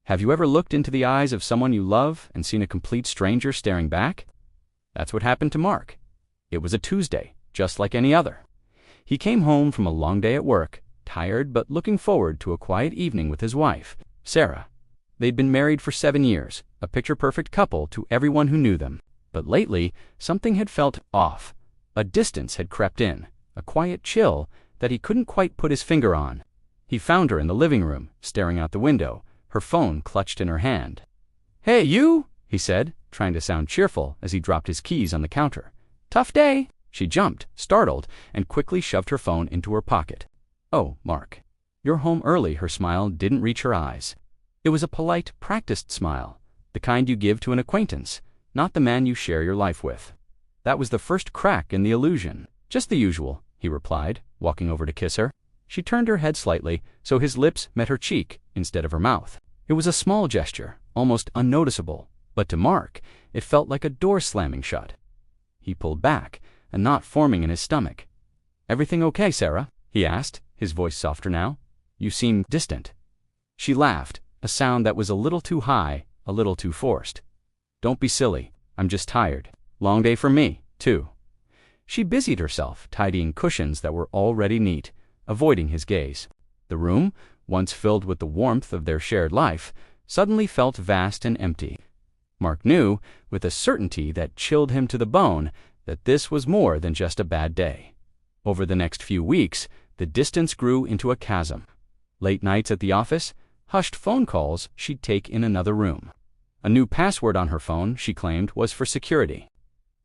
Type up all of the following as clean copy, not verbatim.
Have you ever looked into the eyes of someone you love and seen a complete stranger staring back? That's what happened to Mark. It was a Tuesday, just like any other. He came home from a long day at work, tired but looking forward to a quiet evening with his wife, Sarah. They'd been married for 7 years, a picture-perfect couple to everyone who knew them. But lately, something had felt off. A distance had crept in, a quiet chill that he couldn't quite put his finger on. He found her in the living room, staring out the window, her phone clutched in her hand. "Hey, you!" he said, trying to sound cheerful as he dropped his keys on the counter. "Tough day!" She jumped, startled, and quickly shoved her phone into her pocket. "Oh, Mark. You're home early." Her smile didn't reach her eyes. It was a polite, practiced smile, the kind you give to an acquaintance, not the man you share your life with. That was the first crack in the illusion. "Just the usual," he replied, walking over to kiss her. She turned her head slightly, so his lips met her cheek instead of her mouth. It was a small gesture, almost unnoticeable, but to Mark, it felt like a door slamming shut. He pulled back, a knot forming in his stomach. "Everything okay, Sarah?" he asked, his voice softer now. "You seem distant." She laughed, a sound that was a little too high, a little too forced. "Don't be silly. I'm just tired. Long day for me, too." She busied herself, tidying cushions that were already neat, avoiding his gaze. The room, once filled with the warmth of their shared life, suddenly felt vast and empty. Mark knew, with a certainty that chilled him to the bone, that this was more than just a bad day. Over the next few weeks, the distance grew into a chasm. Late nights at the office, hushed phone calls she'd take in another room. A new password on her phone, she claimed, was for security.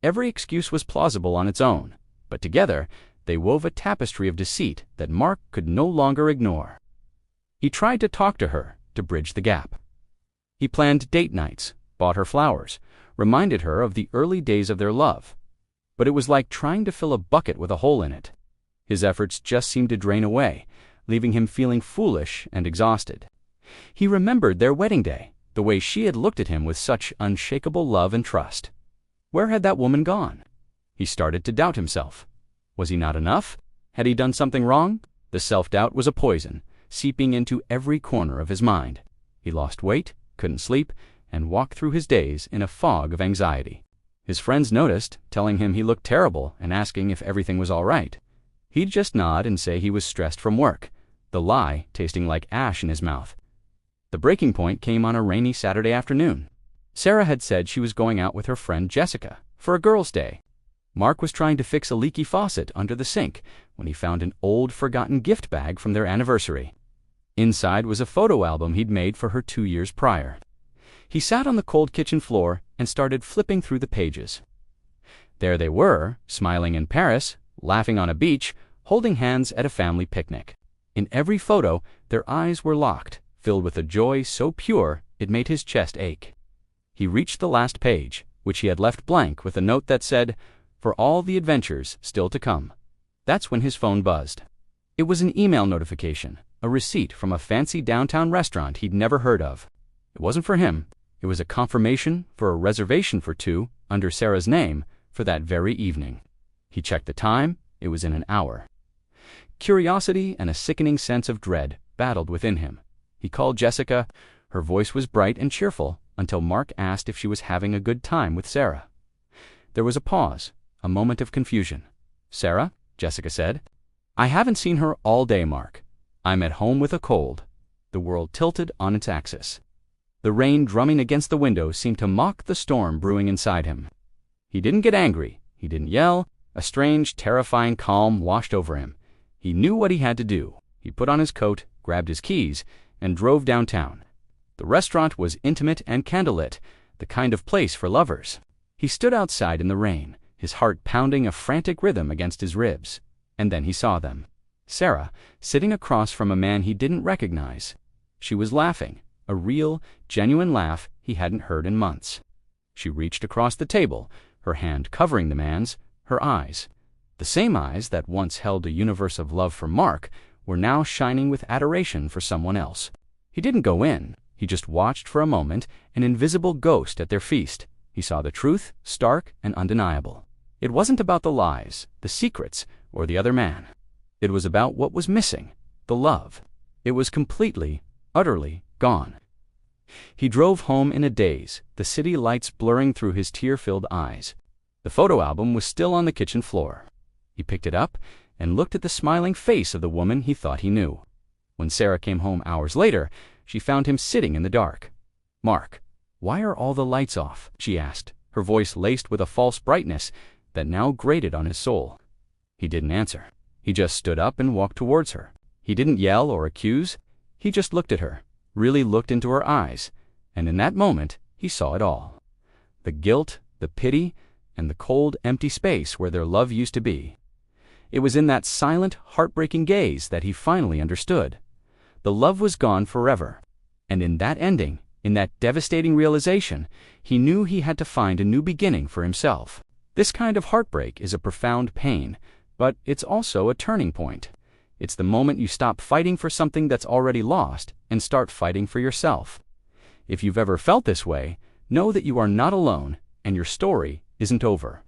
Every excuse was plausible on its own, but together they wove a tapestry of deceit that Mark could no longer ignore. He tried to talk to her, to bridge the gap. He planned date nights, bought her flowers, reminded her of the early days of their love. But it was like trying to fill a bucket with a hole in it. His efforts just seemed to drain away, leaving him feeling foolish and exhausted. He remembered their wedding day, the way she had looked at him with such unshakable love and trust. Where had that woman gone? He started to doubt himself. Was he not enough? Had he done something wrong? The self-doubt was a poison, seeping into every corner of his mind. He lost weight, couldn't sleep, and walked through his days in a fog of anxiety. His friends noticed, telling him he looked terrible and asking if everything was all right. He'd just nod and say he was stressed from work, the lie tasting like ash in his mouth. The breaking point came on a rainy Saturday afternoon. Sarah had said she was going out with her friend Jessica for a girls' day. Mark was trying to fix a leaky faucet under the sink when he found an old, forgotten gift bag from their anniversary. Inside was a photo album he'd made for her 2 years prior. He sat on the cold kitchen floor and started flipping through the pages. There they were, smiling in Paris, laughing on a beach, holding hands at a family picnic. In every photo, their eyes were locked, filled with a joy so pure it made his chest ache. He reached the last page, which he had left blank with a note that said, "For all the adventures still to come." That's when his phone buzzed. It was an email notification, a receipt from a fancy downtown restaurant he'd never heard of. It wasn't for him. It was a confirmation for a reservation for 2, under Sarah's name, for that very evening. He checked the time. It was in an hour. Curiosity and a sickening sense of dread battled within him. He called Jessica. Her voice was bright and cheerful until Mark asked if she was having a good time with Sarah. There was a pause, a moment of confusion. "Sarah?" Jessica said. "I haven't seen her all day, Mark. I'm at home with a cold." The world tilted on its axis. The rain drumming against the window seemed to mock the storm brewing inside him. He didn't get angry. He didn't yell. A strange, terrifying calm washed over him. He knew what he had to do. He put on his coat, grabbed his keys, and drove downtown. The restaurant was intimate and candlelit, the kind of place for lovers. He stood outside in the rain, his heart pounding a frantic rhythm against his ribs. And then he saw them. Sarah, sitting across from a man he didn't recognize. She was laughing, a real, genuine laugh he hadn't heard in months. She reached across the table, her hand covering the man's, her eyes. The same eyes that once held a universe of love for Mark were now shining with adoration for someone else. He didn't go in. He just watched for a moment, an invisible ghost at their feast. He saw the truth, stark and undeniable. It wasn't about the lies, the secrets, or the other man. It was about what was missing, the love. It was completely, utterly gone. He drove home in a daze, the city lights blurring through his tear-filled eyes. The photo album was still on the kitchen floor. He picked it up and looked at the smiling face of the woman he thought he knew. When Sarah came home hours later, she found him sitting in the dark. "Mark, why are all the lights off?" she asked, her voice laced with a false brightness that now grated on his soul. He didn't answer. He just stood up and walked towards her. He didn't yell or accuse. He just looked at her, really looked into her eyes, and in that moment, he saw it all. The guilt, the pity, and the cold, empty space where their love used to be. It was in that silent, heartbreaking gaze that he finally understood. The love was gone forever. And in that ending, in that devastating realization, he knew he had to find a new beginning for himself. This kind of heartbreak is a profound pain, but it's also a turning point. It's the moment you stop fighting for something that's already lost and start fighting for yourself. If you've ever felt this way, know that you are not alone and your story isn't over.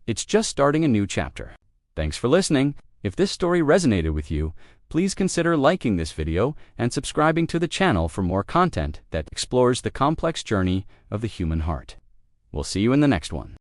It's just starting a new chapter. Thanks for listening. If this story resonated with you, please consider liking this video and subscribing to the channel for more content that explores the complex journey of the human heart. We'll see you in the next one.